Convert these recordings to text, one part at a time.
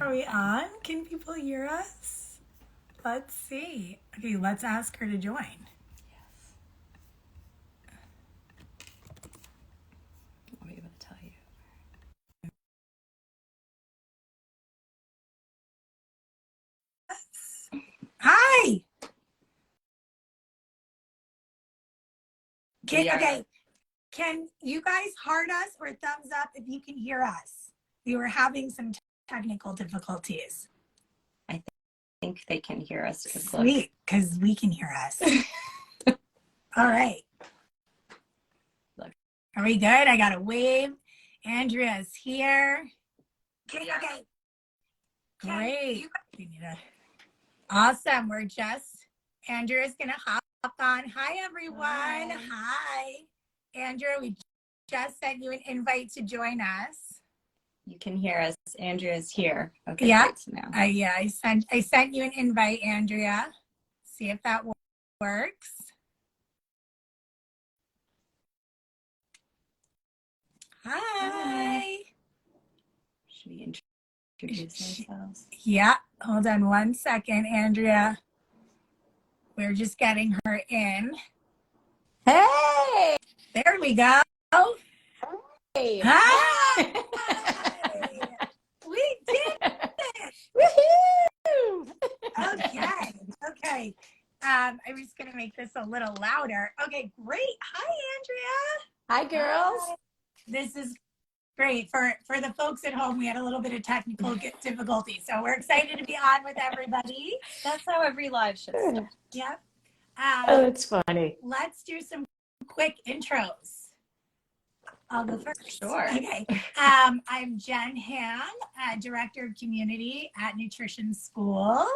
Are we on? Can people hear us? Let's see. Okay, let's ask her to join. Yes. I'll be able to tell you. Hi. Okay. Can you guys heart us or thumbs up if you can hear us? We were having some technical difficulties. I think they can hear us. Sweet, because we can hear us. All right. Look. Are we good? I got a wave. Andrea's here. Okay. Great. Awesome. Andrea's going to hop on. Hi, everyone. Hi. Andrea, we just sent you an invite to join us. You can hear us. Andrea's here. Okay. Yeah. Great. Now. I sent you an invite, Andrea. See if that works. Hi. Should we introduce ourselves? Yeah. Hold on one second, Andrea. We're just getting her in. Hey! There we go. Hey! Hi! We did it! Woohoo! Okay. I was going to make this a little louder. Okay, great. Hi, Andrea. Hi, girls. Hi. This is great. For the folks at home, we had a little bit of technical difficulty, so we're excited to be on with everybody. That's how every live should start. Yep. Oh, that's funny. Let's do some quick intros. I'll go first. Sure. Okay. I'm Jen Ham, Director of Community at Nutrition School,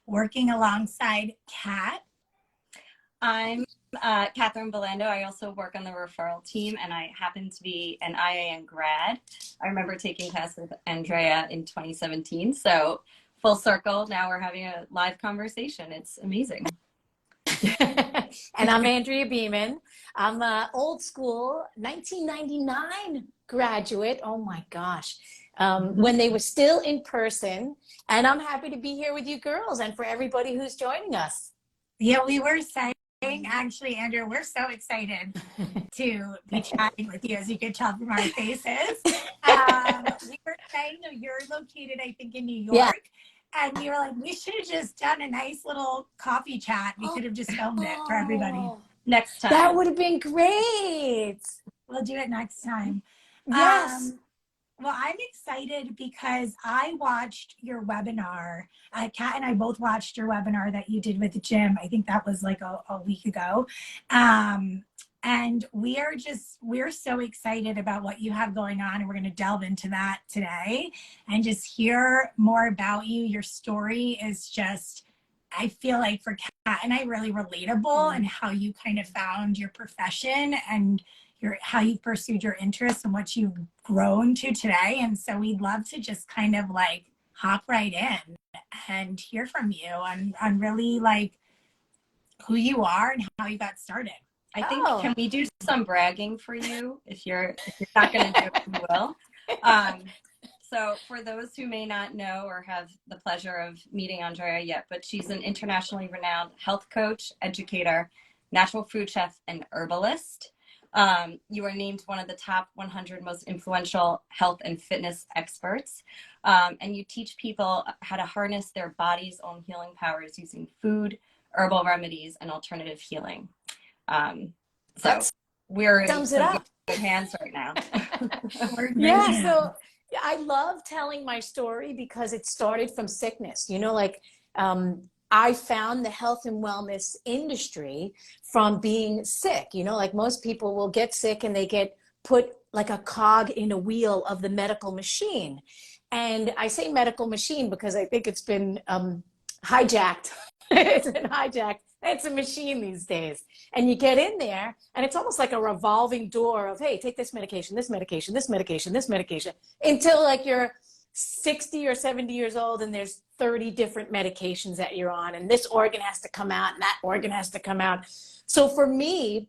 working alongside Kat. I'm Catherine Belando. I also work on the referral team, and I happen to be an IAN grad. I remember taking class with Andrea in 2017. So full circle, now we're having a live conversation. It's amazing. And I'm Andrea Beaman. I'm an old school 1999 graduate. Oh my gosh. When they were still in person. And I'm happy to be here with you girls and for everybody who's joining us. Yeah, we were saying, actually, Andrea, we're so excited to be chatting with you, as you could tell from our faces. We were saying that you're located, I think, in New York. Yeah. And we were like, we should have just done a nice little coffee chat. We could have just filmed it for everybody. Next time. That would have been great. We'll do it next time. Yes. Well, I'm excited because I watched your webinar. Kat and I both watched your webinar that you did with Jim. I think that was like a week ago. And we're so excited about what you have going on. And we're going to delve into that today and just hear more about you. Your story is just, I feel like for Kat and I, really relatable, and how you kind of found your profession and how you pursued your interests and what you've grown to today. And so we'd love to just kind of like hop right in and hear from you on really like who you are and how you got started. I think, can we do some bragging for you? If you're not going to do it, we will. So for those who may not know or have the pleasure of meeting Andrea yet, but she's an internationally renowned health coach, educator, natural food chef, and herbalist. You are named one of the top 100 most influential health and fitness experts. And you teach people how to harness their body's own healing powers using food, herbal remedies, and alternative healing. So we're in good hands right now. Yeah, so I love telling my story because it started from sickness. You know, like I found the health and wellness industry from being sick. You know, like most people will get sick and they get put like a cog in a wheel of the medical machine. And I say medical machine because I think it's been hijacked. It's been hijacked. It's a machine these days. And you get in there and it's almost like a revolving door of, hey, take this medication, this medication, this medication, this medication, until like you're 60 or 70 years old and there's 30 different medications that you're on, and this organ has to come out and that organ has to come out. So for me,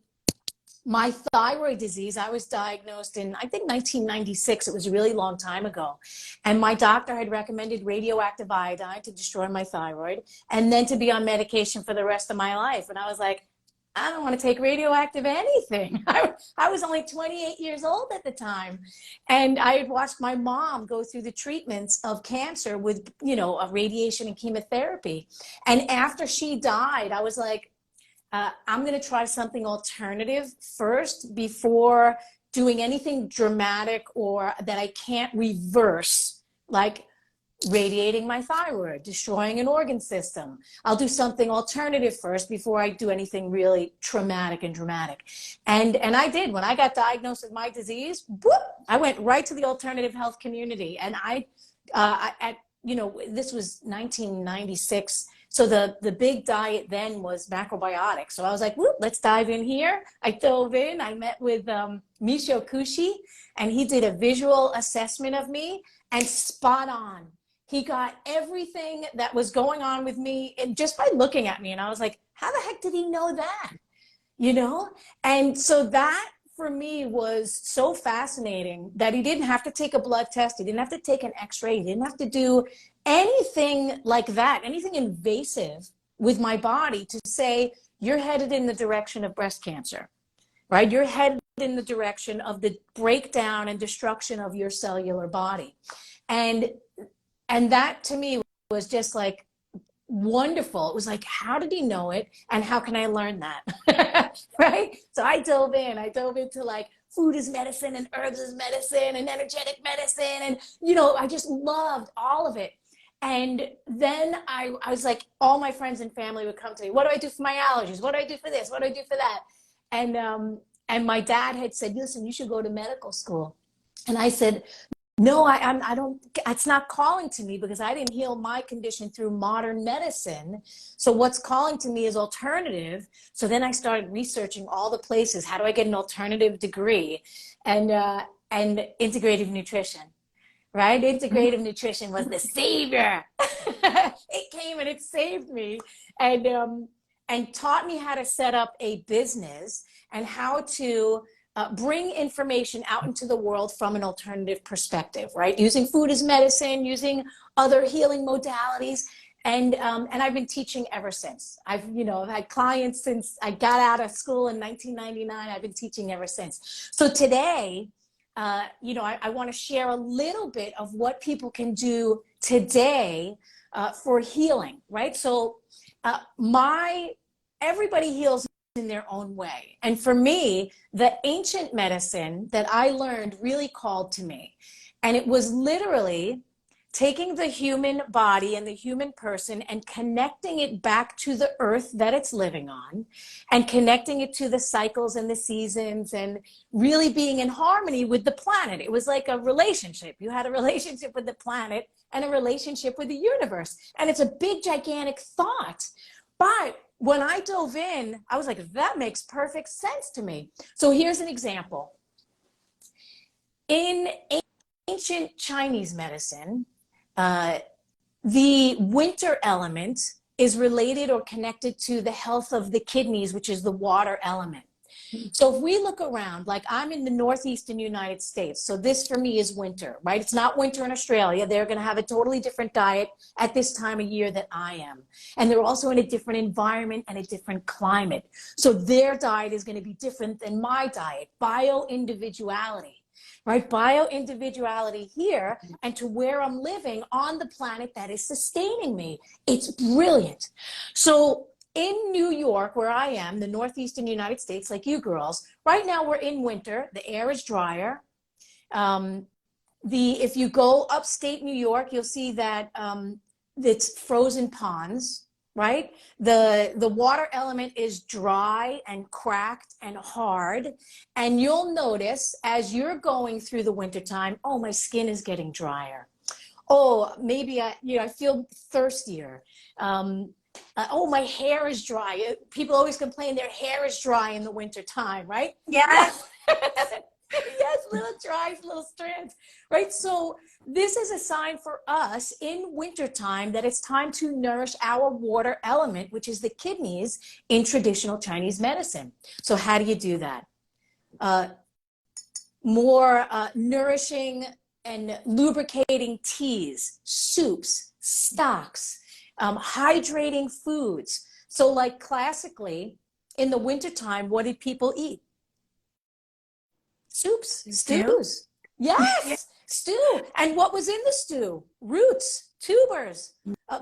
my thyroid disease, I was diagnosed in, I think, 1996. It was a really long time ago. And my doctor had recommended radioactive iodine to destroy my thyroid and then to be on medication for the rest of my life. And I was like, I don't want to take radioactive anything. I was only 28 years old at the time. And I had watched my mom go through the treatments of cancer with, you know, radiation and chemotherapy. And after she died, I was like, I'm going to try something alternative first before doing anything dramatic or that I can't reverse, like radiating my thyroid, destroying an organ system. I'll do something alternative first before I do anything really traumatic and dramatic. And I did. When I got diagnosed with my disease, whoop, I went right to the alternative health community. And you know, this was 1996. So the big diet then was macrobiotics. So I was like, whoop, let's dive in here. I dove in. I met with Michio Kushi, and he did a visual assessment of me, and spot on. He got everything that was going on with me and just by looking at me. And I was like, how the heck did he know that? You know? And so that for me was so fascinating that he didn't have to take a blood test. He didn't have to take an x-ray. He didn't have to do anything like that, anything invasive with my body to say, you're headed in the direction of breast cancer, right? You're headed in the direction of the breakdown and destruction of your cellular body. And that to me was just like wonderful. It was like, how did he know it? And how can I learn that? Right? So I dove into like food is medicine and herbs is medicine and energetic medicine. And, you know, I just loved all of it. And then I was like, all my friends and family would come to me. What do I do for my allergies? What do I do for this? What do I do for that? And my dad had said, listen, you should go to medical school. And I said, no, I don't, it's not calling to me because I didn't heal my condition through modern medicine. So what's calling to me is alternative. So then I started researching all the places. How do I get an alternative degree? And integrative nutrition. Right? Integrative nutrition was the savior. It came and it saved me and taught me how to set up a business and how to bring information out into the world from an alternative perspective, right? Using food as medicine, using other healing modalities. And I've been teaching ever since. I've had clients since I got out of school in 1999. I've been teaching ever since. So today, I want to share a little bit of what people can do today for healing, right? So everybody heals in their own way. And for me, the ancient medicine that I learned really called to me. And it was literally taking the human body and the human person and connecting it back to the earth that it's living on and connecting it to the cycles and the seasons and really being in harmony with the planet. It was like a relationship. You had a relationship with the planet and a relationship with the universe. And it's a big, gigantic thought. But when I dove in, I was like, that makes perfect sense to me. So here's an example. In ancient Chinese medicine, the winter element is related or connected to the health of the kidneys, which is the water element. So if we look around, like I'm in the northeastern United States, so this for me is winter, right? It's not winter in Australia. They're going to have a totally different diet at this time of year than I am. And they're also in a different environment and a different climate. So their diet is going to be different than my diet, bio-individuality. Right? Bio-individuality here and to where I'm living on the planet that is sustaining me. It's brilliant. So in New York, where I am, the northeastern United States, like you girls, right now we're in winter. The air is drier. If you go upstate New York, you'll see that it's frozen ponds. Right? The water element is dry and cracked and hard. And you'll notice as you're going through the wintertime, oh, my skin is getting drier. Oh, maybe I feel thirstier. Oh, my hair is dry. People always complain their hair is dry in the wintertime, right? Yes. Yes, little dry, little strands, right? So this is a sign for us in wintertime that it's time to nourish our water element, which is the kidneys in traditional Chinese medicine. So how do you do that? more nourishing and lubricating teas, soups, stocks, hydrating foods. So like classically, in the wintertime, what did people eat? Soups, stews. Yes, stew. And what was in the stew? Roots, tubers.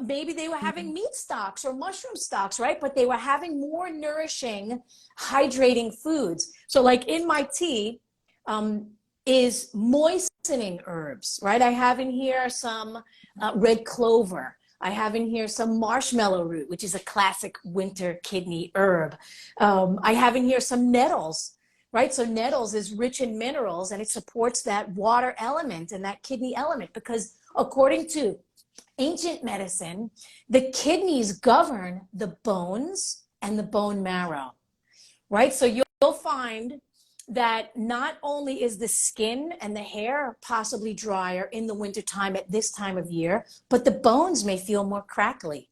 Maybe they were having meat stocks or mushroom stocks, right? But they were having more nourishing, hydrating foods. So like in my tea is moistening herbs, right? I have in here some red clover. I have in here some marshmallow root, which is a classic winter kidney herb. I have in here some nettles. Right, so nettles is rich in minerals and it supports that water element and that kidney element because according to ancient medicine, the kidneys govern the bones and the bone marrow, right? So you'll find that not only is the skin and the hair possibly drier in the wintertime at this time of year, but the bones may feel more crackly,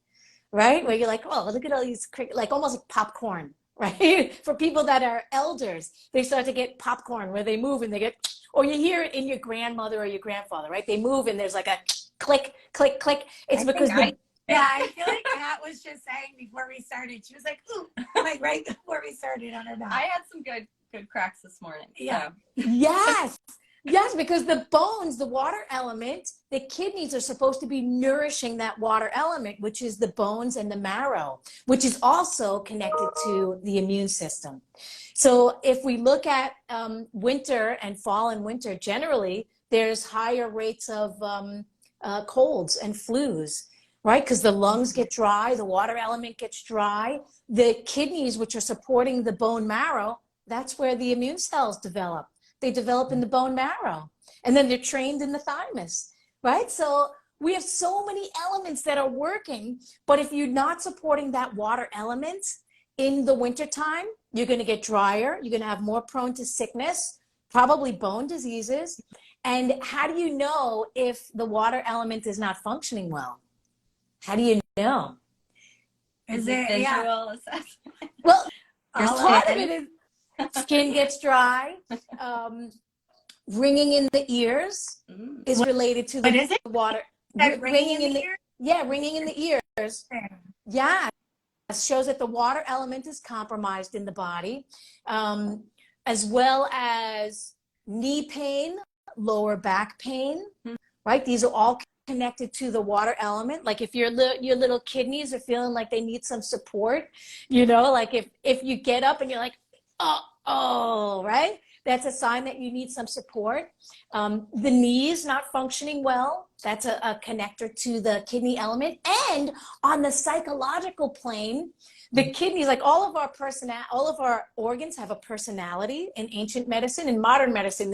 right? Where you're like, oh, look at all these, like almost like popcorn. Right? For people that are elders, they start to get popcorn where they move and they get, or you hear it in your grandmother or your grandfather, right? They move and there's like a click, click, click. It's because yeah, I feel like Kat was just saying before we started, she was like, ooh, like right before we started on her back. I had some good cracks this morning. Yeah. So. Yes. Yes, because the bones, the water element, the kidneys are supposed to be nourishing that water element, which is the bones and the marrow, which is also connected to the immune system. So if we look at winter and fall and winter, generally, there's higher rates of colds and flus, right? Because the lungs get dry, the water element gets dry. The kidneys, which are supporting the bone marrow, that's where the immune cells develop. They develop in the bone marrow, and then they're trained in the thymus, right? So we have so many elements that are working, but if you're not supporting that water element in the wintertime, you're going to get drier. You're going to have more prone to sickness, probably bone diseases. And how do you know if the water element is not functioning well? How do you know? Is it visual assessment? Well, part of it is skin gets dry. Ringing in the ears is related to the water. Ringing in the ears? Yeah, ringing in the ears. Yeah, shows that the water element is compromised in the body, as well as knee pain, lower back pain, right? These are all connected to the water element. Like if your little kidneys are feeling like they need some support, you know, like if you get up and you're like, oh, right? That's a sign that you need some support. The knees not functioning well, that's a connector to the kidney element. And on the psychological plane, the kidneys, like all of our organs have a personality in ancient medicine. In modern medicine,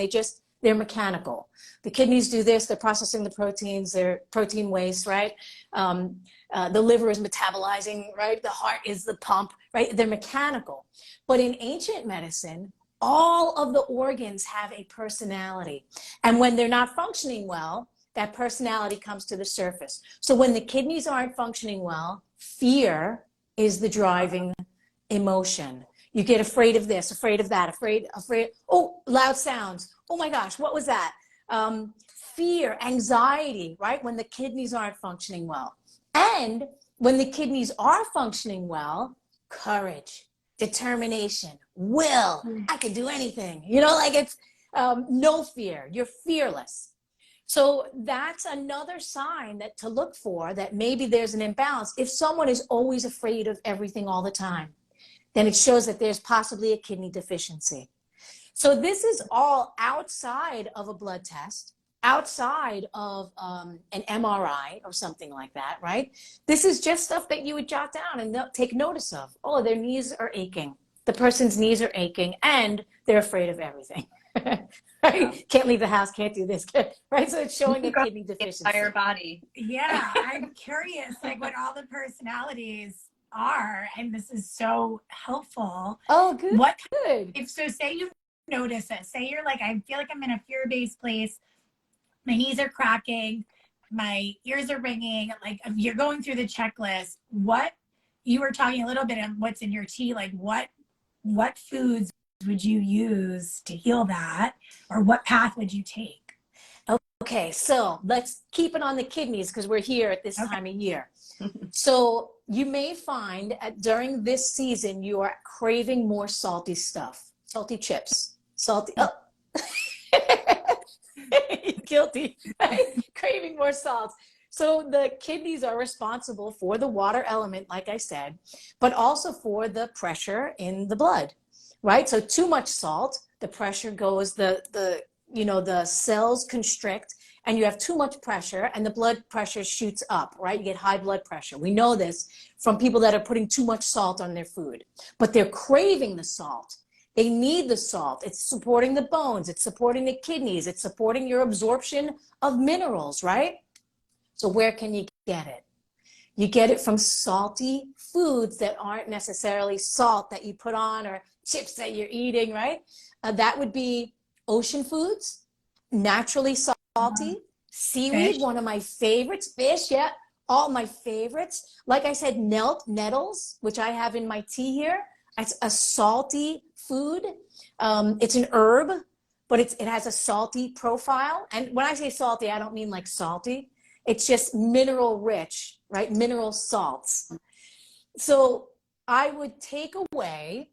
they're mechanical. The kidneys do this, they're processing the proteins, they're protein waste, right? The liver is metabolizing, right? The heart is the pump, right? They're mechanical. But in ancient medicine, all of the organs have a personality. And when they're not functioning well, that personality comes to the surface. So when the kidneys aren't functioning well, fear is the driving emotion. You get afraid of this, afraid of that, afraid, oh, loud sounds. Oh my gosh, what was that? Fear, anxiety, right? When the kidneys aren't functioning well. And when the kidneys are functioning well, courage, determination, will, I can do anything. You know, like it's no fear, you're fearless. So that's another sign that to look for that maybe there's an imbalance. If someone is always afraid of everything all the time, then it shows that there's possibly a kidney deficiency. So this is all outside of a blood test, outside of an MRI or something like that, right? This is just stuff that you would jot down and take notice of. Oh, their knees are aching. The person's knees are aching and they're afraid of everything. Right? Can't leave the house, can't do this, right? So it's showing a kidney deficiency. Entire body. Yeah, I'm curious, like what all the personalities are, and this is so helpful. Oh, good. What good? If so, say you notice it. Say you're like, I feel like I'm in a fear-based place. My knees are cracking, my ears are ringing. Like you're going through the checklist. What you were talking a little bit of what's in your tea. Like what foods would you use to heal that? Or what path would you take? Okay, so let's keep it on the kidneys because we're here at this time of year. So you may find during this season you are craving more salty stuff, salty chips, salty. Oh. Guilty, right? Craving more salt. So the kidneys are responsible for the water element, like I said, but also for the pressure in the blood, right? So too much salt, the pressure goes, the cells constrict, and you have too much pressure and the blood pressure shoots up, right? You get high blood pressure. We know this from people that are putting too much salt on their food, but they're craving the salt. They need the salt. It's supporting the bones. It's supporting the kidneys. It's supporting your absorption of minerals, right? So where can you get it? You get it from salty foods that aren't necessarily salt that you put on or chips that you're eating, right? That would be ocean foods, naturally salty, seaweed, Fish. one of my favorites, fish, yeah, all my favorites. Like I said, nettles, which I have in my tea here. It's a salty food. It's an herb, but it has a salty profile. And when I say salty, I don't mean like salty. It's just mineral rich, right? Mineral salts. So I would take away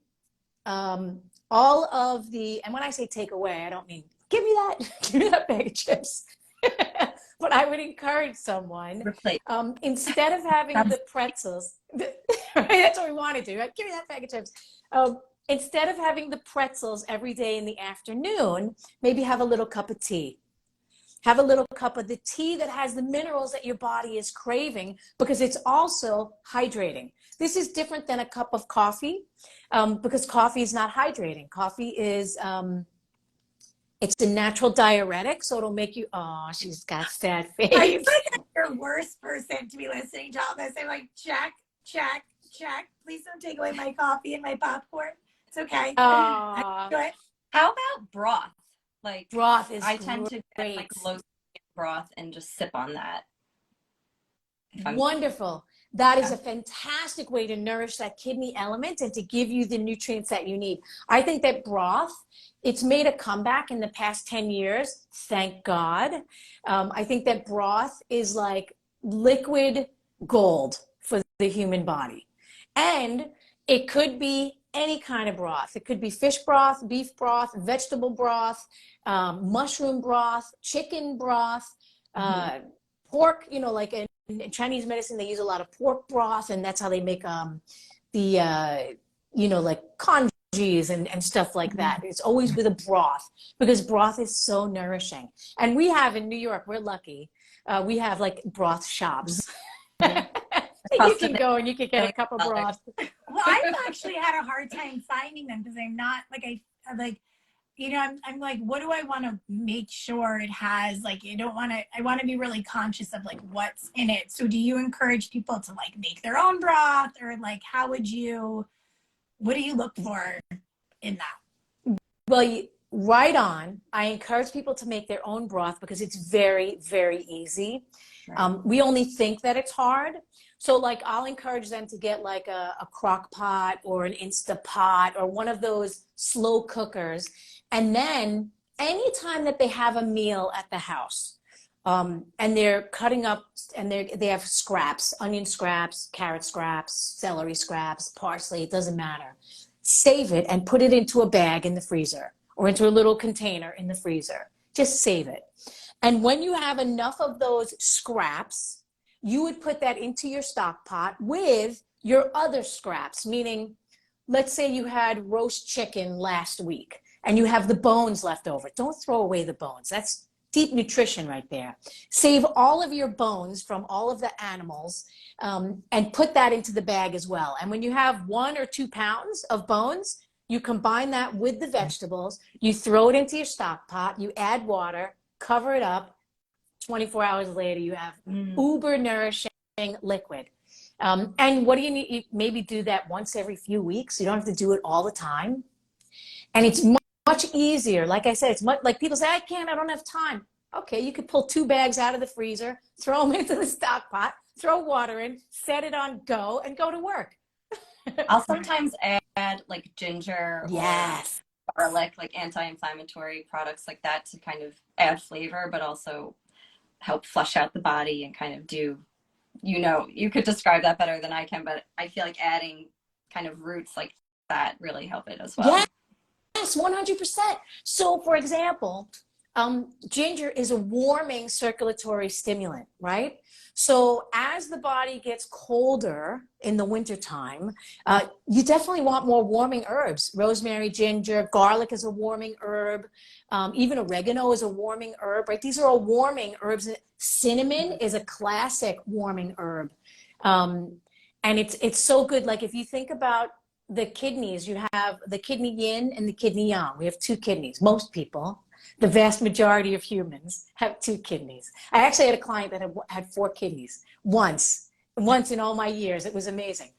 all of the, and when I say take away, I don't mean give me that bag of chips. But I would encourage someone, instead of having the pretzels, right? That's what we want to do, right? Give me that bag of chips. Instead of having the pretzels every day in the afternoon, maybe have a little cup of tea. Have a little cup of the tea that has the minerals that your body is craving because it's also hydrating. This is different than a cup of coffee because coffee is not hydrating. Coffee is, it's a natural diuretic, so it'll make you, oh, she's got sad face. I feel like I'm your worst person to be listening to all this. I'm like, check, check, check. Please don't take away my coffee and my popcorn. It's okay. How about broth? Like broth is I tend to great. get like low broth and just sip on that. Wonderful. That is a fantastic way to nourish that kidney element and to give you the nutrients that you need. I think that broth, it's made a comeback in the past 10 years. Thank God. I think that broth is like liquid gold for the human body. And it could be any kind of broth. It could be fish broth, beef broth, vegetable broth, mushroom broth, chicken broth, pork, like in Chinese medicine, they use a lot of pork broth, and that's how they make like congee and stuff like that. It's always with a broth because broth is so nourishing. And we have in New York, we're lucky, we have like broth shops. You can go and you can get a cup of broth. Well, I've actually had a hard time finding them because I'm not like I'm like, what do I want to make sure it has? Like, I want to be really conscious of like what's in it. So do you encourage people to like make their own broth or like, what do you look for in that? Well, right on. I encourage people to make their own broth because it's very, very easy. Right. We only think that it's hard. So like I'll encourage them to get like a crock pot or an Instapot or one of those slow cookers. And then anytime that they have a meal at the house and they're cutting up and they have scraps, onion scraps, carrot scraps, celery scraps, parsley, it doesn't matter. Save it and put it into a bag in the freezer or into a little container in the freezer. Just save it. And when you have enough of those scraps, you would put that into your stock pot with your other scraps, meaning, let's say you had roast chicken last week and you have the bones left over. Don't throw away the bones. That's deep nutrition right there. Save all of your bones from all of the animals and put that into the bag as well. And when you have 1 or 2 pounds of bones, you combine that with the vegetables, you throw it into your stock pot, you add water, cover it up. 24 hours later, you have uber nourishing liquid. And what do you need? You maybe do that once every few weeks. You don't have to do it all the time. And it's much easier. Like I said, it's much like people say, I don't have time. Okay, you could pull 2 bags out of the freezer, throw them into the stock pot, throw water in, set it on go, and go to work. I'll sometimes add like ginger. Yes. garlic, like anti-inflammatory products like that to kind of add flavor, but also help flush out the body and kind of do, you could describe that better than I can, but I feel like adding kind of roots like that really help it as well. Yes, 100%. So for example, ginger is a warming circulatory stimulant, right? So as the body gets colder in the wintertime, you definitely want more warming herbs. Rosemary, ginger, garlic is a warming herb. Even oregano is a warming herb, right? These are all warming herbs. Cinnamon is a classic warming herb. And it's so good. Like if you think about the kidneys, you have the kidney yin and the kidney yang. We have two kidneys. Most people, the vast majority of humans, have two kidneys. I actually had a client that had 4 kidneys once in all my years. It was amazing.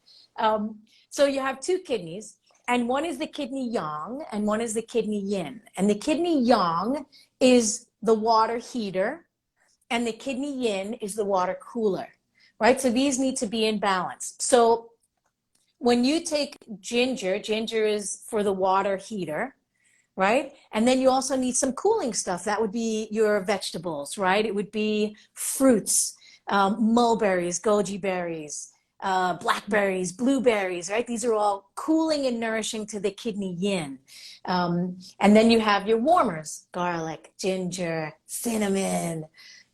So you have 2 kidneys, and one is the kidney yang and one is the kidney yin. And the kidney yang is the water heater and the kidney yin is the water cooler, right? So these need to be in balance. So when you take ginger is for the water heater, right? And then you also need some cooling stuff. That would be your vegetables, right? It would be fruits, mulberries, goji berries, blackberries, blueberries, right? These are all cooling and nourishing to the kidney yin. And then you have your warmers, garlic, ginger, cinnamon,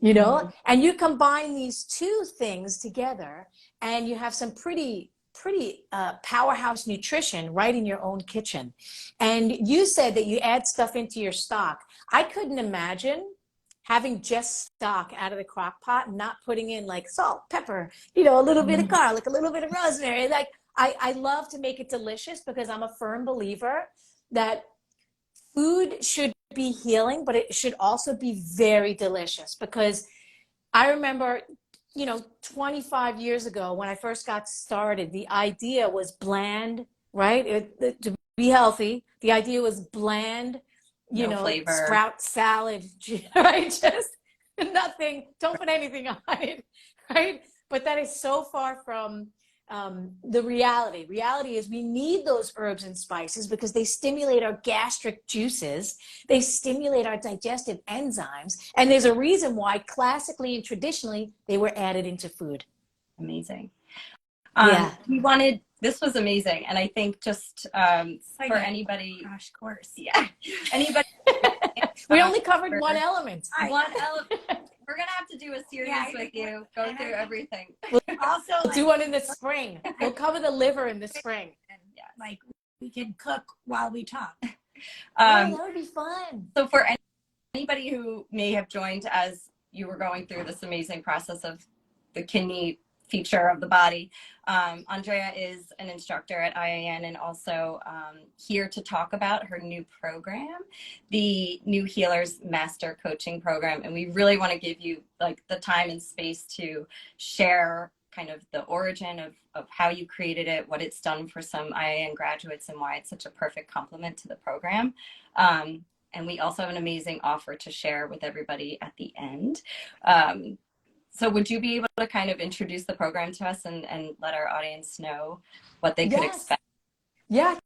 and you combine these 2 things together and you have some pretty powerhouse nutrition right in your own kitchen. And you said that you add stuff into your stock. I couldn't imagine having just stock out of the crock pot and not putting in like salt, pepper, a little bit of garlic, a little bit of rosemary. Like I love to make it delicious because I'm a firm believer that food should be healing, but it should also be very delicious. Because I remember 25 years ago when I first got started, the idea was bland, right? To be healthy, the idea was bland, Flavor. Sprout salad, right? Just nothing, don't put anything on it, right? But that is so far from the reality. Reality is we need those herbs and spices because they stimulate our gastric juices. They stimulate our digestive enzymes. And there's a reason why classically and traditionally they were added into food. Amazing. Yeah. This was amazing. And I think just for anybody. Crash course. Yeah. Anybody. We only covered one element. One element. We're going to have to do a series with you, go through everything. We'll do one in the spring. We'll cover the liver in the spring. Yeah, like we can cook while we talk. That would be fun. So for anybody who may have joined as you were going through this amazing process of the kidney feature of the body, Andrea is an instructor at IAN and also here to talk about her new program, the New Healers Master Coaching Program. And we really want to give you like the time and space to share kind of the origin of how you created it, what it's done for some IAN graduates and why it's such a perfect complement to the program. And we also have an amazing offer to share with everybody at the end. So would you be able to kind of introduce the program to us and let our audience know what they could expect? Yeah,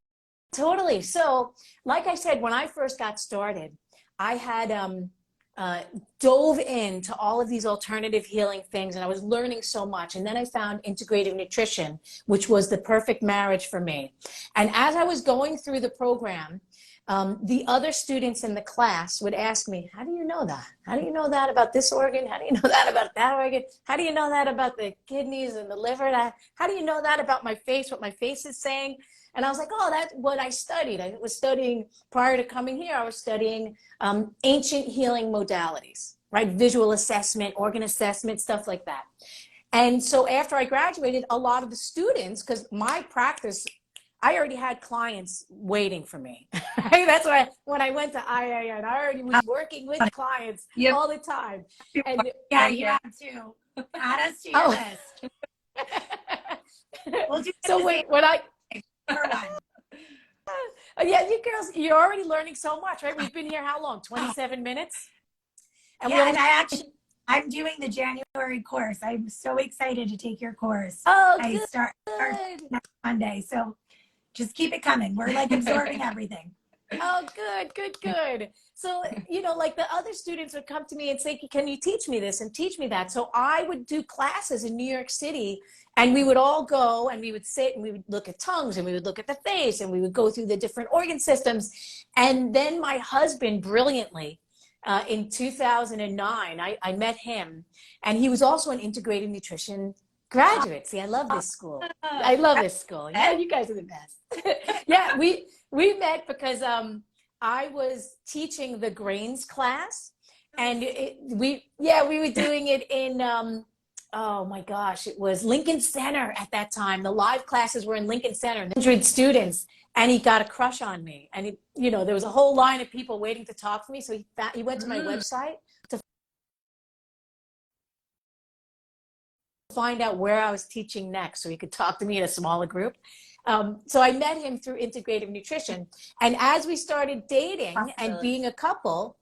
totally. So like I said, when I first got started, I had dove into all of these alternative healing things and I was learning so much. And then I found Integrative Nutrition, which was the perfect marriage for me. And as I was going through the program, the other students in the class would ask me, how do you know that? How do you know that about this organ? How do you know that about that organ? How do you know that about the kidneys and the liver? How do you know that about my face, what my face is saying? And I was like, oh, that's what I studied. I was studying, prior to coming here, I was studying ancient healing modalities, right? Visual assessment, organ assessment, stuff like that. And so after I graduated, a lot of the students, because my practice, I already had clients waiting for me. That's why when I went to IAN, I already was working with clients all the time. And you have to add us to your list. We'll do so when yeah, you girls, you're already learning so much, right? We've been here how long? 27 minutes? And and I'm doing the January course. I'm so excited to take your course. Oh, I start next Monday. So just keep it coming. We're like absorbing everything. Oh, good, good, good. So, you know, like the other students would come to me and say, can you teach me this and teach me that? So I would do classes in New York City, and we would all go and we would sit and we would look at tongues and we would look at the face and we would go through the different organ systems. And then my husband brilliantly, in 2009, I met him, and he was also an integrative nutrition graduate. See, I love this school. I love this school. Yeah, you guys are the best. Yeah, we met because I was teaching the grains class, and we were doing it in oh my gosh, it was Lincoln Center at that time. The live classes were in Lincoln Center, 100 students, and he got a crush on me. And he, you know, there was a whole line of people waiting to talk to me. So he went to my website to find out where I was teaching next, so he could talk to me in a smaller group. So I met him through Integrative Nutrition. And as we started dating and being a couple,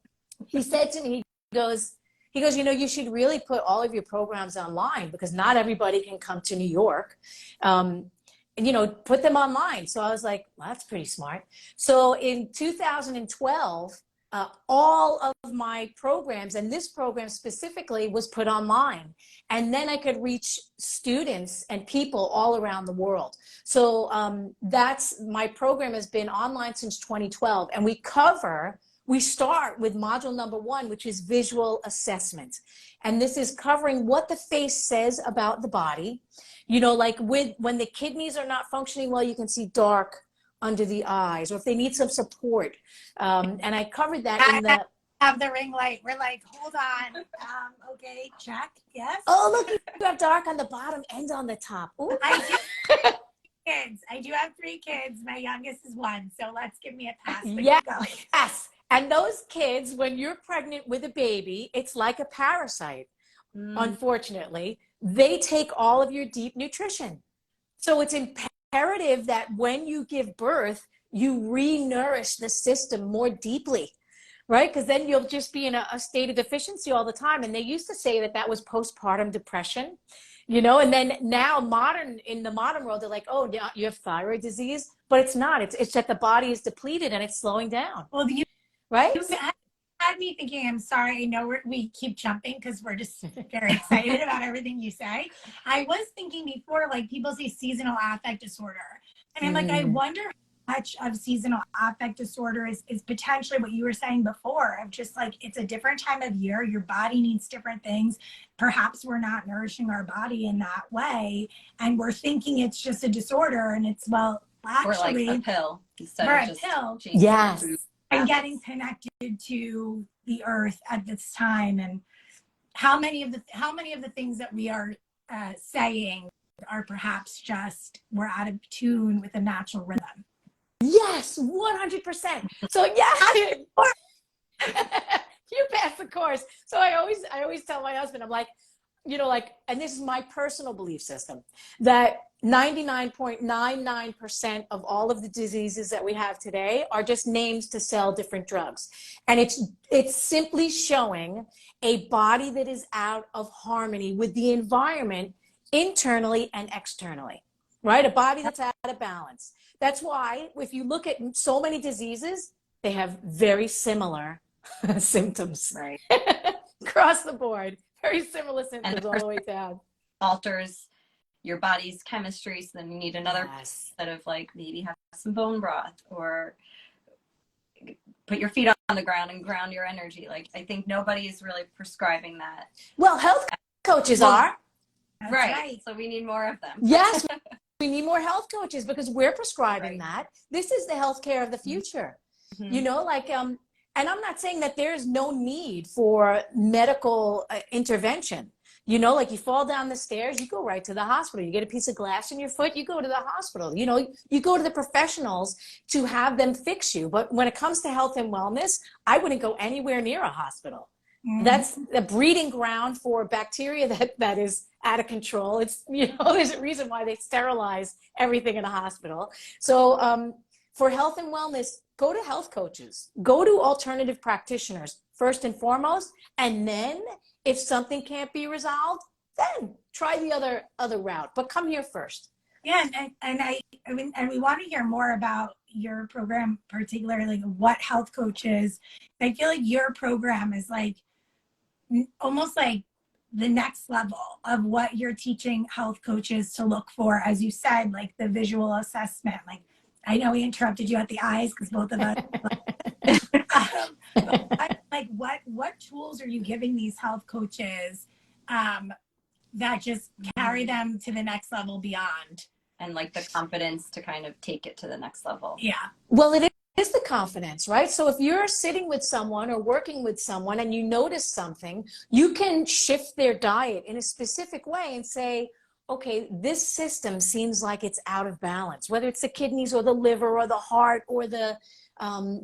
he said to me, he goes, you know, you should really put all of your programs online, because not everybody can come to New York. And, you know, put them online. So I was like, well, that's pretty smart. So in 2012, all of my programs, and this program specifically, was put online. And then I could reach students and people all around the world. So my program has been online since 2012. And we start with module number 1, which is visual assessment. And this is covering what the face says about the body. You know, like when the kidneys are not functioning well, you can see dark under the eyes, or if they need some support. And I covered that in the... Have the ring light. We're like, hold on. Okay, check. Yes. Oh, look, you have dark on the bottom and on the top. Ooh. I do. Kids. I do have 3 kids. My youngest is 1. So let's give me a pass. Yeah. Yes. And those kids, when you're pregnant with a baby, it's like a parasite. Unfortunately, they take all of your deep nutrition. So it's imperative that when you give birth, you re-nourish the system more deeply, right? Because then you'll just be in a state of deficiency all the time. And they used to say that was postpartum depression, you know, and then now in the modern world, they're like, oh, yeah, you have thyroid disease, but it's not. It's that the body is depleted and it's slowing down. Well, right? You had me thinking, I'm sorry, I know we keep jumping because we're just very excited about everything you say. I was thinking before, like, people say seasonal affect disorder. And I'm like, I wonder how much of seasonal affect disorder is potentially what you were saying before, of just like, it's a different time of year, your body needs different things. Perhaps we're not nourishing our body in that way, and we're thinking it's just a disorder, and it's, well, actually, or like a pill instead or of a just pill. Yes. And getting connected to the earth at this time, and how many of the things that we are saying are perhaps just we're out of tune with the natural rhythm. Yes, 100%. So yeah, you passed the course. So I always tell my husband, I'm like, you know, like, and this is my personal belief system, that 99.99% of all of the diseases that we have today are just names to sell different drugs. And it's simply showing a body that is out of harmony with the environment internally and externally, right? A body that's out of balance. That's why if you look at so many diseases, they have very similar symptoms, right? Across the board, very similar symptoms all the way down. Alters your body's chemistry, so then you need another set of, like, maybe have some bone broth, or put your feet on the ground and ground your energy. Like, I think nobody is really prescribing that. Well, health coaches are. Right. So we need more of them. Yes, we need more health coaches, because we're prescribing that. This is the healthcare of the future. You know, like, and I'm not saying that there's no need for medical intervention. You know, like, you fall down the stairs, you go right to the hospital. You get a piece of glass in your foot, you go to the hospital. You know, you go to the professionals to have them fix you. But when it comes to health and wellness, I wouldn't go anywhere near a hospital. That's the breeding ground for bacteria that is out of control. It's, you know, there's a reason why they sterilize everything in a hospital. So for health and wellness, go to health coaches, go to alternative practitioners first and foremost, and then if something can't be resolved, then try the other route. But come here first. Yeah, I mean, and we want to hear more about your program, particularly like what health coaches. I feel like your program is like almost like the next level of what you're teaching health coaches to look for, as you said, like the visual assessment. Like, I know we interrupted you at the eyes because both of us. Like, what tools are you giving these health coaches that just carry them to the next level beyond? And like the confidence to kind of take it to the next level. Yeah. Well, it is the confidence, right? So if you're sitting with someone or working with someone and you notice something, you can shift their diet in a specific way and say, okay, this system seems like it's out of balance, whether it's the kidneys or the liver or the heart or the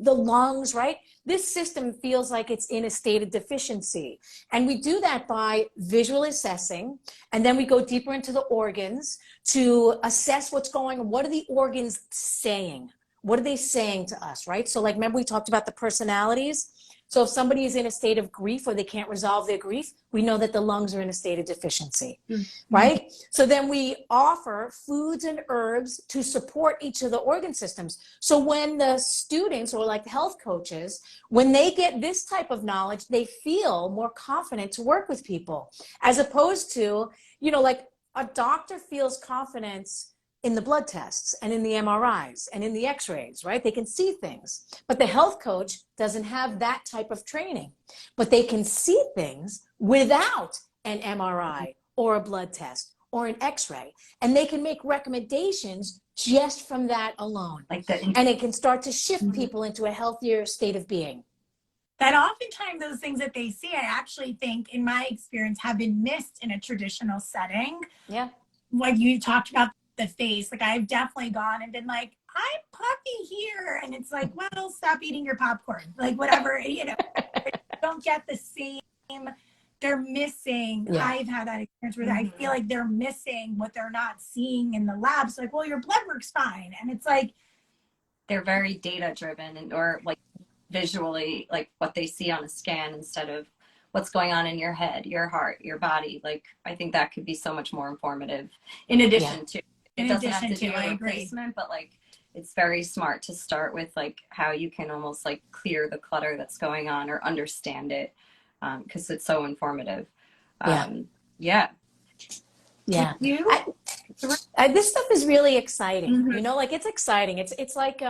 lungs, right? This system feels like it's in a state of deficiency. And we do that by visual assessing, and then we go deeper into the organs to assess what's going on. What are the organs saying? What are they saying to us, right? So like, remember we talked about the personalities? So if somebody is in a state of grief or they can't resolve their grief, we know that the lungs are in a state of deficiency, right? So then we offer foods and herbs to support each of the organ systems. So when the students or like the health coaches, when they get this type of knowledge, they feel more confident to work with people, as opposed to, you know, like a doctor feels confidence in the blood tests and in the MRIs and in the x-rays, right? They can see things, but the health coach doesn't have that type of training, but they can see things without an MRI or a blood test or an x-ray. And they can make recommendations just from that alone. And it can start to shift people into a healthier state of being. That oftentimes those things that they see, I actually think in my experience have been missed in a traditional setting. Yeah. Like you talked about the face, like I've definitely gone and been like, I'm puffy here. And it's like, well, stop eating your popcorn. Like whatever, you know, don't get the same, they're missing. Yeah. I've had that experience where I feel like they're missing what they're not seeing in the labs. Like, well, your blood work's fine. And it's like, they're very data driven and, or like visually, like what they see on a scan instead of what's going on in your head, your heart, your body. Like, I think that could be so much more informative in addition to, it doesn't have to do a replacement, but like, it's very smart to start with like how you can almost like clear the clutter that's going on or understand it. Cause it's so informative. Yeah. This stuff is really exciting. You know, like it's exciting. It's like,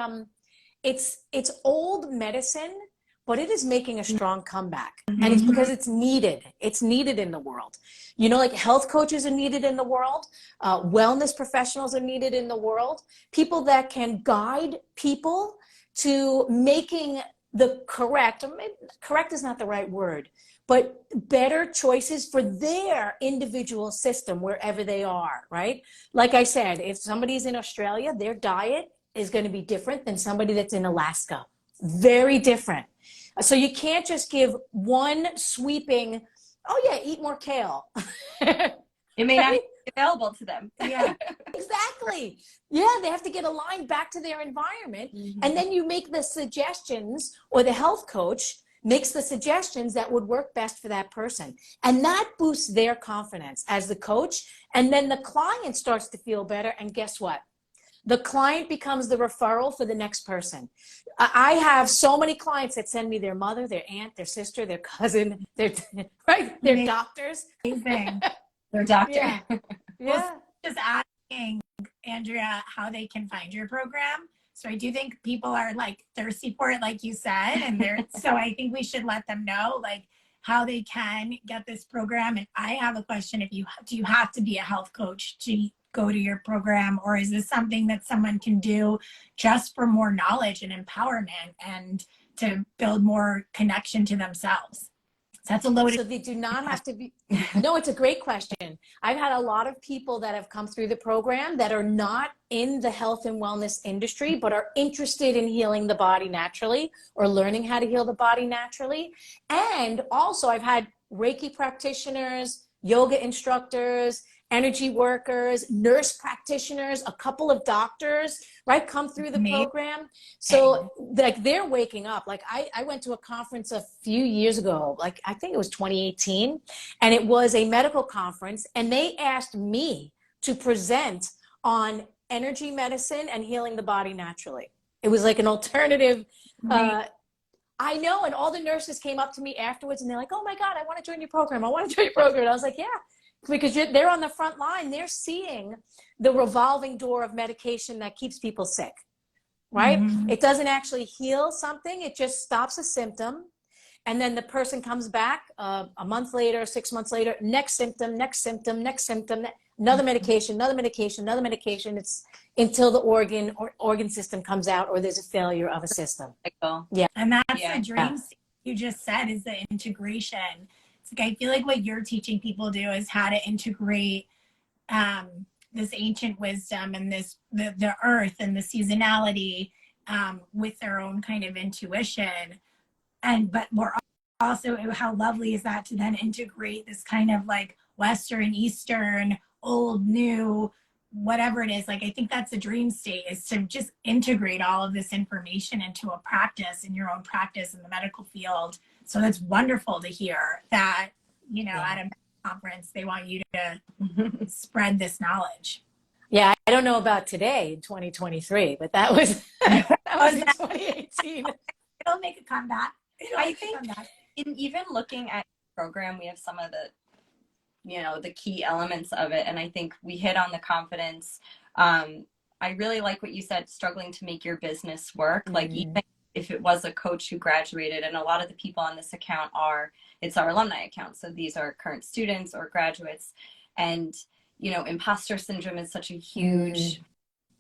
it's old medicine, but it is making a strong comeback. And it's because it's needed. It's needed in the world. You know, like health coaches are needed in the world. Wellness professionals are needed in the world. People that can guide people to making the correct is not the right word, but better choices for their individual system wherever they are, right? Like I said, if somebody's in Australia, their diet is going to be different than somebody that's in Alaska. Very different. So you can't just give one sweeping, oh yeah, eat more kale. It may not be available to them. Yeah, exactly. Yeah, they have to get aligned back to their environment. And then you make the suggestions, or the health coach makes the suggestions that would work best for that person. And that boosts their confidence as the coach. And then the client starts to feel better. And guess what? The client becomes the referral for the next person. I have so many clients that send me their mother, their aunt, their sister, their cousin, their doctors. Amazing. Their doctor. Yeah. Well, just asking Andrea how they can find your program. So I do think people are like thirsty for it, like you said, and so I think we should let them know like how they can get this program. And I have a question: do you have to be a health coach to go to your program, or is this something that someone can do just for more knowledge and empowerment and to build more connection to themselves? That's a loaded. So they do not have to be. No, it's a great question. I've had a lot of people that have come through the program that are not in the health and wellness industry, but are interested in healing the body naturally or learning how to heal the body naturally. And also I've had Reiki practitioners, yoga instructors, energy workers, nurse practitioners, a couple of doctors, right, come through the program. So like they're waking up. Like I went to a conference a few years ago, like I think it was 2018, and it was a medical conference, and they asked me to present on energy medicine and healing the body naturally. It was like an alternative. I know. And all the nurses came up to me afterwards and they're like, oh my God, I want to join your program. I want to join your program. And I was like, yeah, because they're on the front line. They're seeing the revolving door of medication that keeps people sick, right? It doesn't actually heal something. It just stops a symptom. And then the person comes back a month later, 6 months later, next symptom, next symptom, next symptom, another medication, another medication, another medication. It's until the organ system comes out or there's a failure of a system. Yeah. And that's the dream you just said, is the integration. It's like, I feel like what you're teaching people to do is how to integrate this ancient wisdom and the earth and the seasonality with their own kind of intuition. But we're also, how lovely is that to then integrate this kind of like Western, Eastern, old, new, whatever it is. Like, I think that's a dream state, is to just integrate all of this information into a practice, in your own practice in the medical field. So that's wonderful to hear that, you know, at a conference, they want you to spread this knowledge. Yeah, I don't know about today in 2023, but that was, that was in 2018. It'll make a comeback. I think in even looking at the program, we have some of the, you know, the key elements of it. And I think we hit on the confidence. I really like what you said, struggling to make your business work. Like, even if it was a coach who graduated, and a lot of the people on this account it's our alumni account. So these are current students or graduates. And, you know, imposter syndrome is such a huge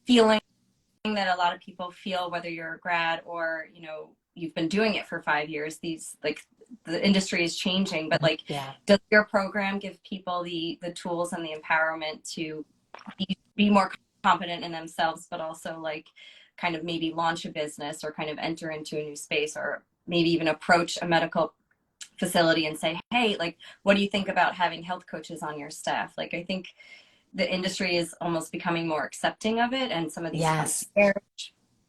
feeling that a lot of people feel, whether you're a grad or, you know, you've been doing it for 5 years. These, like, the industry is changing, but like, does your program give people the tools and the empowerment to be more confident in themselves, but also like kind of maybe launch a business or kind of enter into a new space, or maybe even approach a medical facility and say, hey, like, what do you think about having health coaches on your staff? Like, I think the industry is almost becoming more accepting of it, and some of these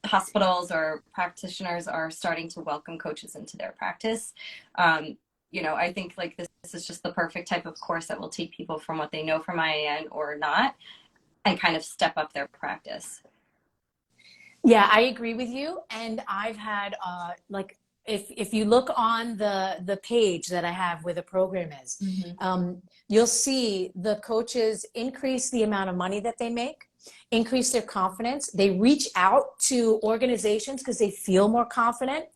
hospitals or practitioners are starting to welcome coaches into their practice. You know, I think like this is just the perfect type of course that will take people from what they know from IAN or not, and kind of step up their practice. Yeah, I agree with you. And I've had like, if you look on the page that I have where the program is, you'll see the coaches increase the amount of money that they make, increase their confidence. They reach out to organizations because they feel more confident.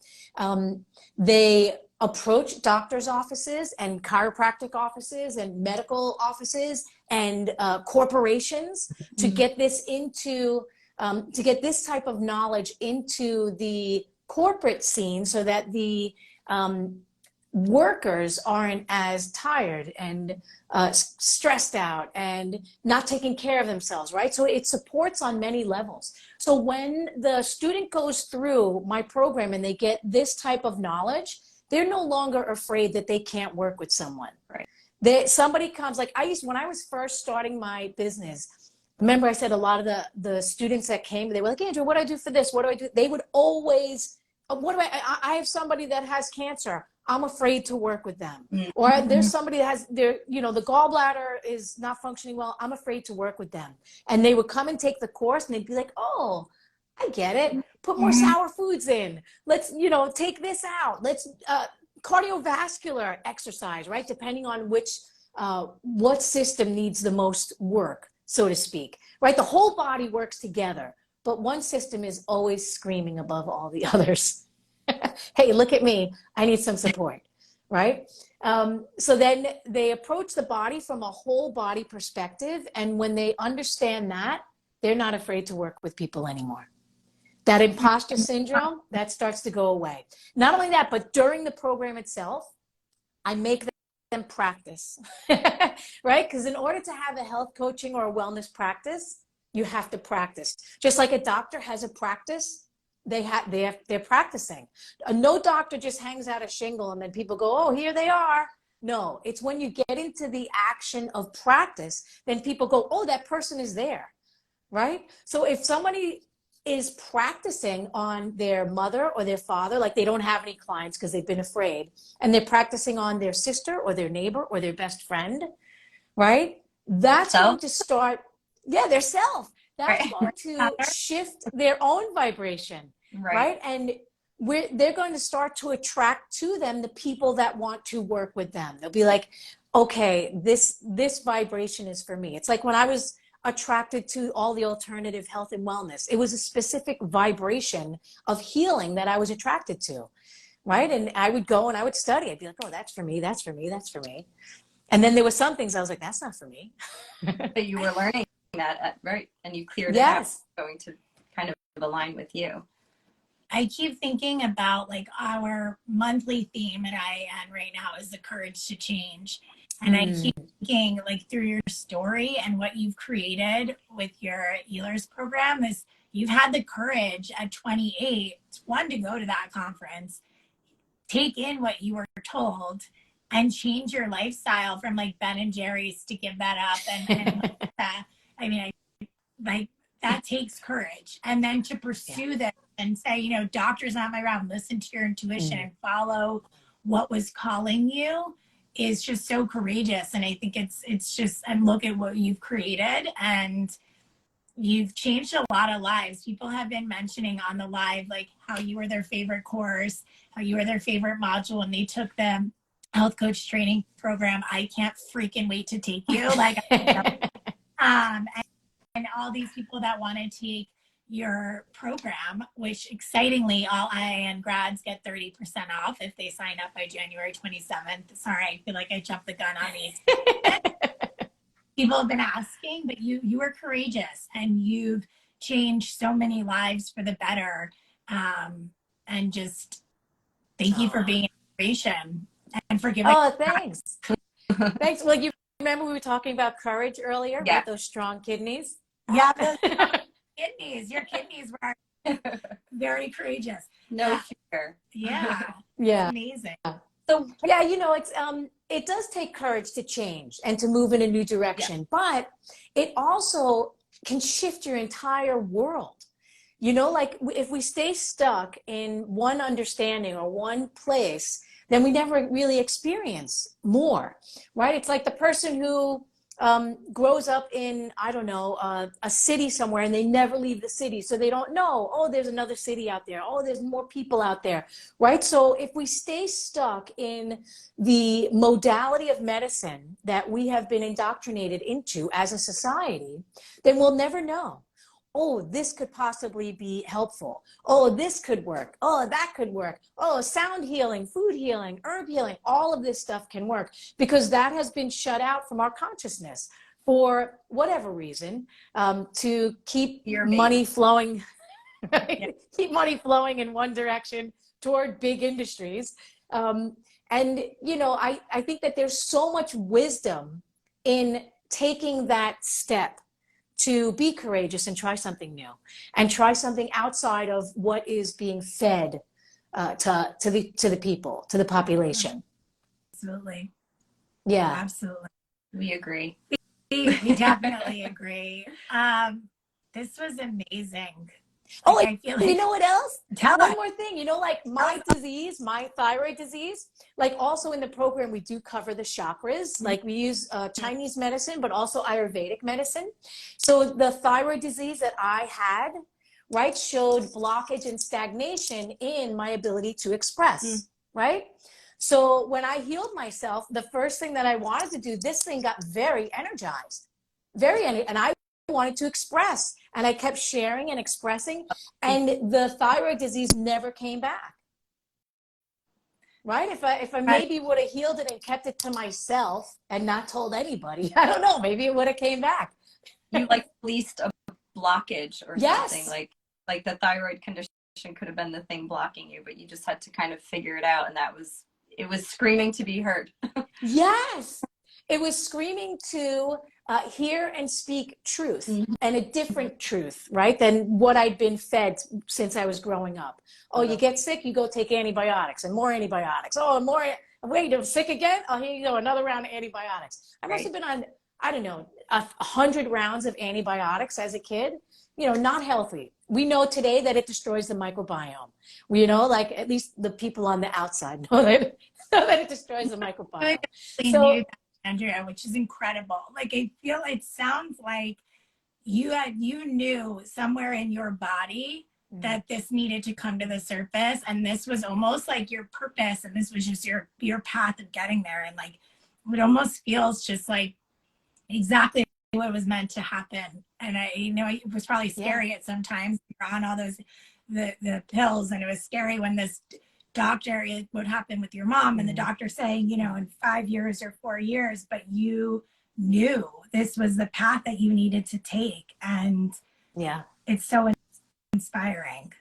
They approach doctors' offices and chiropractic offices and medical offices and corporations to get this into, to get this type of knowledge into the corporate scene, so that the workers aren't as tired and stressed out and not taking care of themselves, right? So it supports on many levels. So when the student goes through my program and they get this type of knowledge, they're no longer afraid that they can't work with someone. Right. Somebody comes, like when I was first starting my business, remember I said a lot of the students that came, they were like, Andrew, what do I do for this? What do I do? They would always, I have somebody that has cancer. I'm afraid to work with them. Or there's somebody that has the gallbladder is not functioning well. I'm afraid to work with them. And they would come and take the course and they'd be like, oh, I get it. Put more sour foods in. Let's, take this out. Let's cardiovascular exercise, right? Depending on what system needs the most work, so to speak, right? The whole body works together, but one system is always screaming above all the others. Hey, look at me. I need some support, right? So then they approach the body from a whole body perspective. And when they understand that, they're not afraid to work with people anymore. That imposter syndrome, that starts to go away. Not only that, but during the program itself, I make them practice, right? Because in order to have a health coaching or a wellness practice, you have to practice. Just like a doctor has a practice, they're practicing. No doctor just hangs out a shingle and then people go, oh, here they are. No, it's when you get into the action of practice, then people go, oh, that person is there, right? So if somebody is practicing on their mother or their father, like they don't have any clients because they've been afraid, and they're practicing on their sister or their neighbor or their best friend, right? That's going to start, their self. that's going to shift their own vibration, right? And they're going to start to attract to them the people that want to work with them. They'll be like, okay, this vibration is for me. It's like when I was attracted to all the alternative health and wellness, it was a specific vibration of healing that I was attracted to, right? And I would go and I would study. I'd be like, oh, that's for me, that's for me, that's for me. And then there were some things I was like, that's not for me. But you were learning that, right? And you cleared it out, going to kind of align with you. I keep thinking about like our monthly theme at IAN right now is the courage to change. And I keep thinking like through your story and what you've created with your healers program is you've had the courage at 28, one, to go to that conference, take in what you were told, and change your lifestyle from like Ben and Jerry's to give that up. And I mean, that takes courage. And then to pursue this and say, you know, doctor's not my route, listen to your intuition and follow what was calling you is just so courageous. And I think it's just, and look at what you've created, and you've changed a lot of lives. People have been mentioning on the live, like how you were their favorite course, how you were their favorite module, and they took the health coach training program. I can't freaking wait to take you. Like, and all these people that want to take your program, which excitingly all IIN grads get 30% off if they sign up by January 27th. Sorry, I feel like I jumped the gun on these. People have been asking, but you were courageous and you've changed so many lives for the better. And just thank you for being an inspiration and for giving. Oh, thanks. Thanks. Well, you remember we were talking about courage earlier, about those strong kidneys? Yeah. Kidneys, your kidneys were very courageous. No fear. Yeah. Yeah. Amazing. So yeah, you know, it's it does take courage to change and to move in a new direction, but it also can shift your entire world. You know, like if we stay stuck in one understanding or one place, then we never really experience more, right? It's like the person who grows up in, I don't know, a city somewhere, and they never leave the city. So they don't know, oh, there's another city out there. Oh, there's more people out there, right? So if we stay stuck in the modality of medicine that we have been indoctrinated into as a society, then we'll never know. Oh, this could possibly be helpful. Oh, this could work. Oh, that could work. Oh, sound healing, food healing, herb healing, all of this stuff can work because that has been shut out from our consciousness for whatever reason, to keep money flowing, keep money flowing in one direction toward big industries. And, you know, I think that there's so much wisdom in taking that step to be courageous and try something new and try something outside of what is being fed to the people, to the population. Absolutely. Yeah. Absolutely. We agree. We definitely agree. This was amazing. Oh, like, I feel like, you know what else? Tell One us. more thing, you know, like my disease, my thyroid disease, like also in the program, we do cover the chakras. Like we use Chinese medicine, but also Ayurvedic medicine. So the thyroid disease that I had, right, showed blockage and stagnation in my ability to express, right? So when I healed myself, the first thing that I wanted to do, this thing got very energized, and I wanted to express. And I kept sharing and expressing, and the thyroid disease never came back. Right? If I maybe would have healed it and kept it to myself and not told anybody, I don't know, maybe it would have came back. You like released a blockage or something, like the thyroid condition could have been the thing blocking you, but you just had to kind of figure it out, and it was screaming to be heard. Yes. It was screaming to hear and speak truth, and a different truth, right, than what I'd been fed since I was growing up. Oh, you get sick, you go take antibiotics and more antibiotics. Oh, and more. Wait, you're sick again? Oh, here you go, another round of antibiotics. I must have been on, I don't know, 100 rounds of antibiotics as a kid. You know, not healthy. We know today that it destroys the microbiome. You know, like at least the people on the outside know that it destroys the microbiome. So, Andrea, which is incredible. Like, I feel it sounds like you knew somewhere in your body that this needed to come to the surface, and this was almost like your purpose, and this was just your path of getting there. And like it almost feels just like exactly what was meant to happen. And it was probably scary at some times. You're on all those the pills, and it was scary when this doctor, it would happen with your mom, and the doctor saying, in 5 years or 4 years, but you knew this was the path that you needed to take. And it's so inspiring.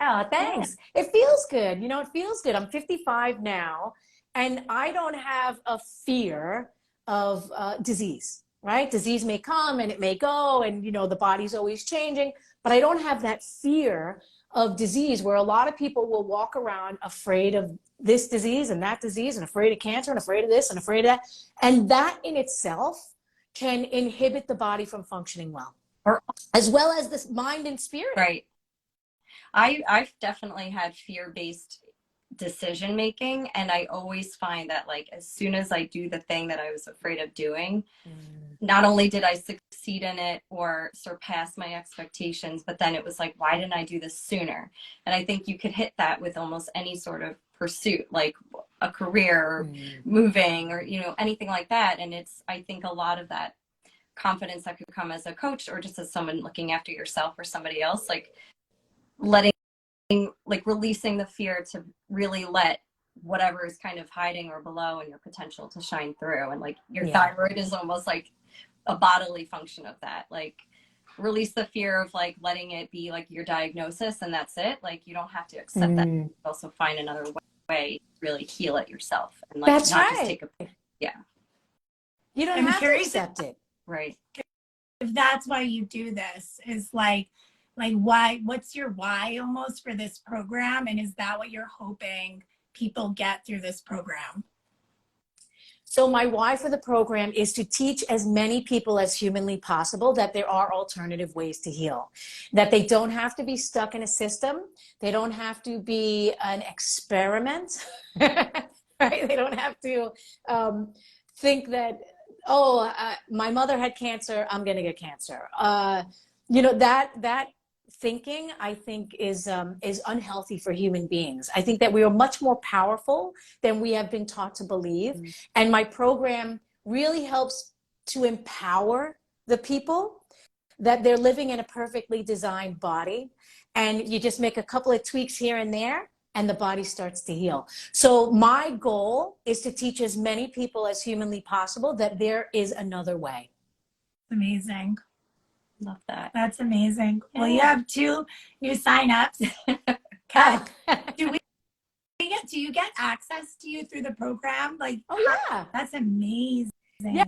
Oh, thanks. It feels good. It feels good. I'm 55 now, and I don't have a fear of disease, right? Disease may come and it may go, and, the body's always changing, but I don't have that fear of disease where a lot of people will walk around afraid of this disease and that disease, and afraid of cancer, and afraid of this and afraid of that. And that in itself can inhibit the body from functioning well, as well as this mind and spirit. Right. I've definitely had fear-based decision making, and I always find that like as soon as I do the thing that I was afraid of doing, not only did I succeed in it or surpass my expectations, but then it was like, why didn't I do this sooner? And I think you could hit that with almost any sort of pursuit, like a career or moving or anything like that. And I think a lot of that confidence that could come as a coach or just as someone looking after yourself or somebody else, like releasing the fear to really let whatever is kind of hiding or below and your potential to shine through. And like your thyroid is almost like a bodily function of that. Like release the fear of like letting it be like your diagnosis and that's it. Like you don't have to accept that. You also find another way to really heal it yourself. And like that's not right. Just take You don't have to accept it. Right. If that's why you do this, is like why, what's your why almost for this program? And is that what you're hoping people get through this program? So my why for the program is to teach as many people as humanly possible that there are alternative ways to heal, that they don't have to be stuck in a system. They don't have to be an experiment, right? They don't have to think that, my mother had cancer, I'm going to get cancer. That thinking, I think, is unhealthy for human beings. I think that we are much more powerful than we have been taught to believe. And my program really helps to empower the people that they're living in a perfectly designed body. And you just make a couple of tweaks here and there, and the body starts to heal. So my goal is to teach as many people as humanly possible that there is another way. Amazing. Love that. That's amazing. Yeah. Well, you have 2 new signups. Do you get access to you through the program? Like, that's amazing. Yeah.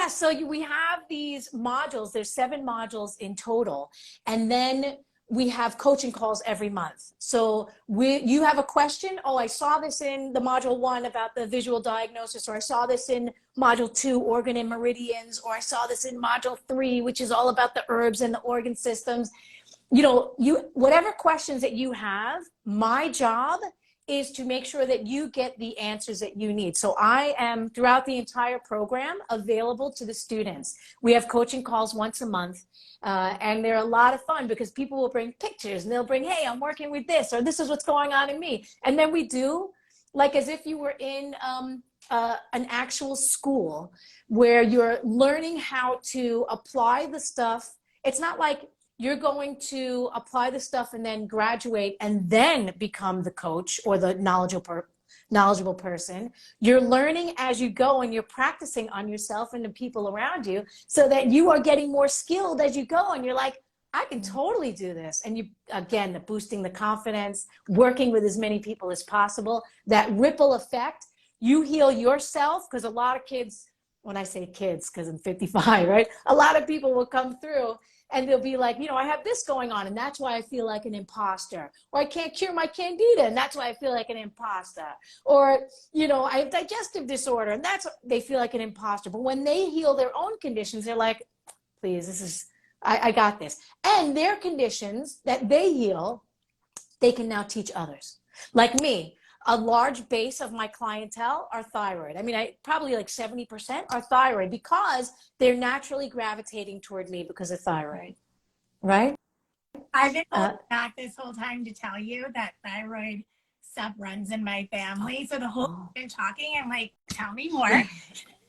So we have these modules. There's 7 modules in total, and then we have coaching calls every month. So you have a question. Oh, I saw this in the module 1 about the visual diagnosis, or I saw this in module 2, organ and meridians, or I saw this in module 3, which is all about the herbs and the organ systems. Whatever questions that you have, my job is to make sure that you get the answers that you need. So I am, throughout the entire program, available to the students. We have coaching calls once a month, and they're a lot of fun because people will bring pictures and they'll bring, hey, I'm working with this, or this is what's going on in me. And then we do, like as if you were in an actual school where you're learning how to apply the stuff. It's not like you're going to apply the stuff and then graduate and then become the coach or the knowledgeable person. You're learning as you go, and you're practicing on yourself and the people around you so that you are getting more skilled as you go. And you're like, I can totally do this. And you, again, boosting the confidence, working with as many people as possible, that ripple effect. You heal yourself, because a lot of kids, when I say kids, because I'm 55, right? A lot of people will come through and they'll be like, I have this going on, and that's why I feel like an imposter. Or I can't cure my candida, and that's why I feel like an imposter. Or, I have digestive disorder, and they feel like an imposter. But when they heal their own conditions, they're like, please, I got this. And their conditions that they heal, they can now teach others. Like me, a large base of my clientele are thyroid. I mean, probably like 70% are thyroid because they're naturally gravitating toward me because of thyroid, right? I've been holding back this whole time to tell you that thyroid stuff runs in my family. So the whole time I've been talking, I'm like, tell me more.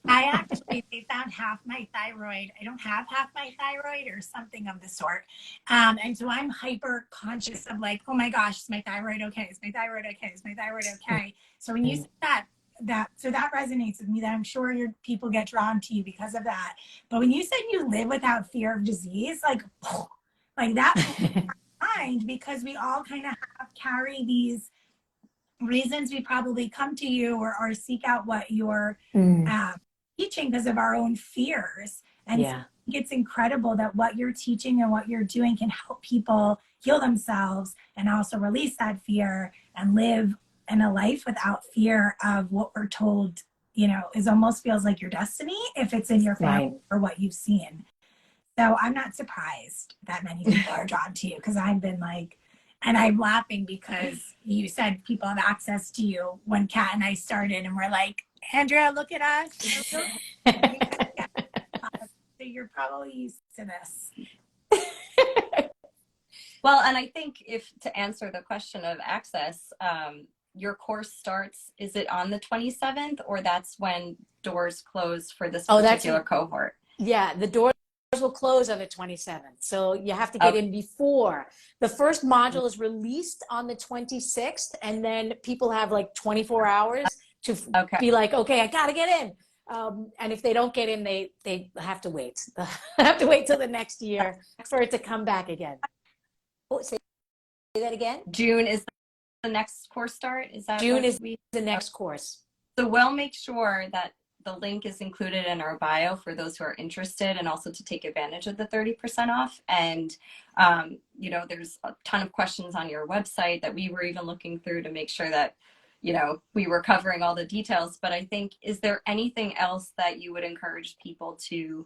They found half my thyroid. I don't have half my thyroid or something of the sort. And so I'm hyper conscious of like, oh my gosh, is my thyroid okay? Is my thyroid okay? Is my thyroid okay? So when you said that resonates with me, that I'm sure your people get drawn to you because of that. But when you said you live without fear of disease, like that blew my mind, because we all kind of carry these reasons we probably come to you or seek out what you're teaching because of our own fears. And so I think it's incredible that what you're teaching and what you're doing can help people heal themselves and also release that fear and live in a life without fear of what we're told, is almost feels like your destiny if it's in your family or what you've seen. So I'm not surprised that many people are drawn to you, because I've been like, and I'm laughing because you said people have access to you when Kat and I started, and we're like, Andrea, look at us. So you're probably used to this. Well, and I think to answer the question of access, your course starts, is it on the 27th, or that's when doors close for this particular cohort? Yeah, the doors will close on the 27th. So you have to get in before. The first module is released on the 26th, and then people have like 24 hours to be like, okay, I got to get in. And if they don't get in, they have to wait. They have to wait till the next year for it to come back again. Oh, say that again? June is the next course start? Is that June is the next course. So we'll make sure that the link is included in our bio for those who are interested, and also to take advantage of the 30% off. And, there's a ton of questions on your website that we were even looking through to make sure that, we were covering all the details. But I think, is there anything else that you would encourage people to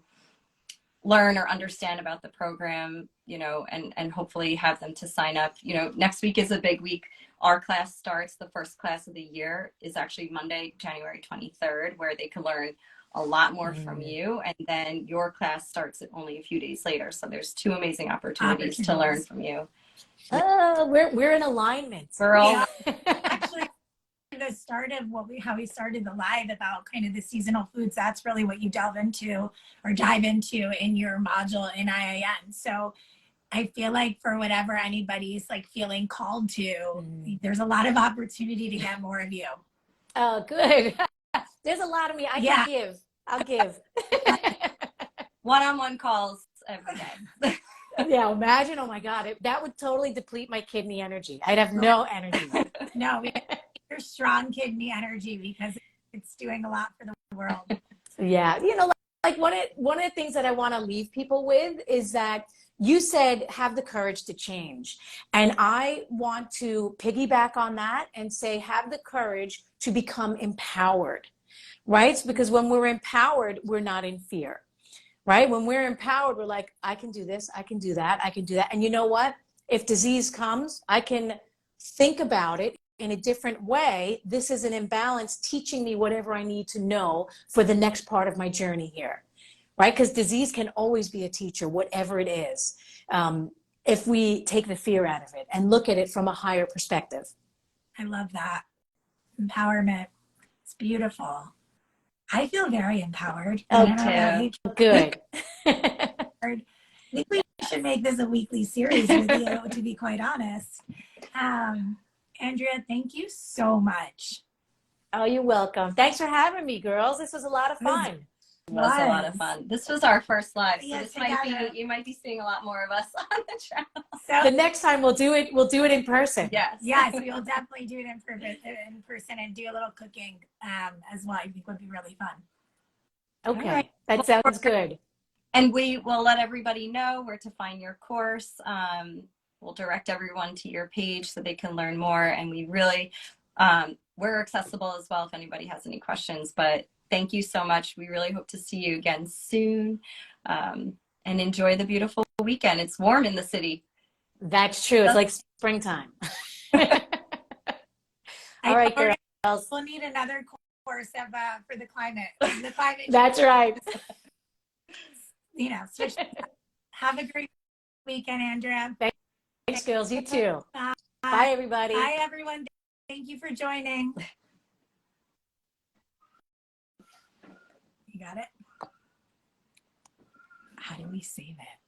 learn or understand about the program, and hopefully have them to sign up? Next week is a big week. Our class starts, the first class of the year is actually Monday, January 23rd, where they can learn a lot more from you. And then your class starts only a few days later. So there's two amazing opportunities to learn from you. Oh, we're in alignment. We're all Actually, the start of how we started the live about kind of the seasonal foods, that's really what you dive into in your module in IIN. So I feel like for whatever anybody's like feeling called to, there's a lot of opportunity to get more of you. Oh, good. There's a lot of me. I'll give. One-on-one calls every day. Yeah, imagine. Oh my God, that would totally deplete my kidney energy. I'd have no energy. No, your strong kidney energy, because it's doing a lot for the world. Yeah, like one of the things that I want to leave people with is that you said have the courage to change. And I want to piggyback on that and say have the courage to become empowered, right? Because when we're empowered, we're not in fear, right? When we're empowered, we're like, I can do this, I can do that, I can do that. And you know what? If disease comes, I can think about it in a different way. This is an imbalance teaching me whatever I need to know for the next part of my journey here. Right? Because disease can always be a teacher, whatever it is, if we take the fear out of it and look at it from a higher perspective. I love that. Empowerment. It's beautiful. I feel very empowered. Okay, good. I think we should make this a weekly series with you, to be quite honest. Andrea, thank you so much. Oh, you're welcome. Thanks for having me, girls. This was a lot of fun. It was a lot of fun. This was our first live, so yes, you might be seeing a lot more of us on the channel. So the next time we'll do it in person. Yes, we will definitely do it in person and do a little cooking as well. I think would be really fun. Okay, right. That sounds good. And we will let everybody know where to find your course. We'll direct everyone to your page so they can learn more. And we really, we're accessible as well if anybody has any questions. But thank you so much. We really hope to see you again soon. And enjoy the beautiful weekend. It's warm in the city. That's true. It's like springtime. All right, girls. We'll need another course of for the climate. The climate. That's right. You know, switch. Have a great weekend, Andrea. Thanks, girls. You too. Bye. Bye, everybody. Bye, everyone. Thank you for joining. You got it? How do we save it?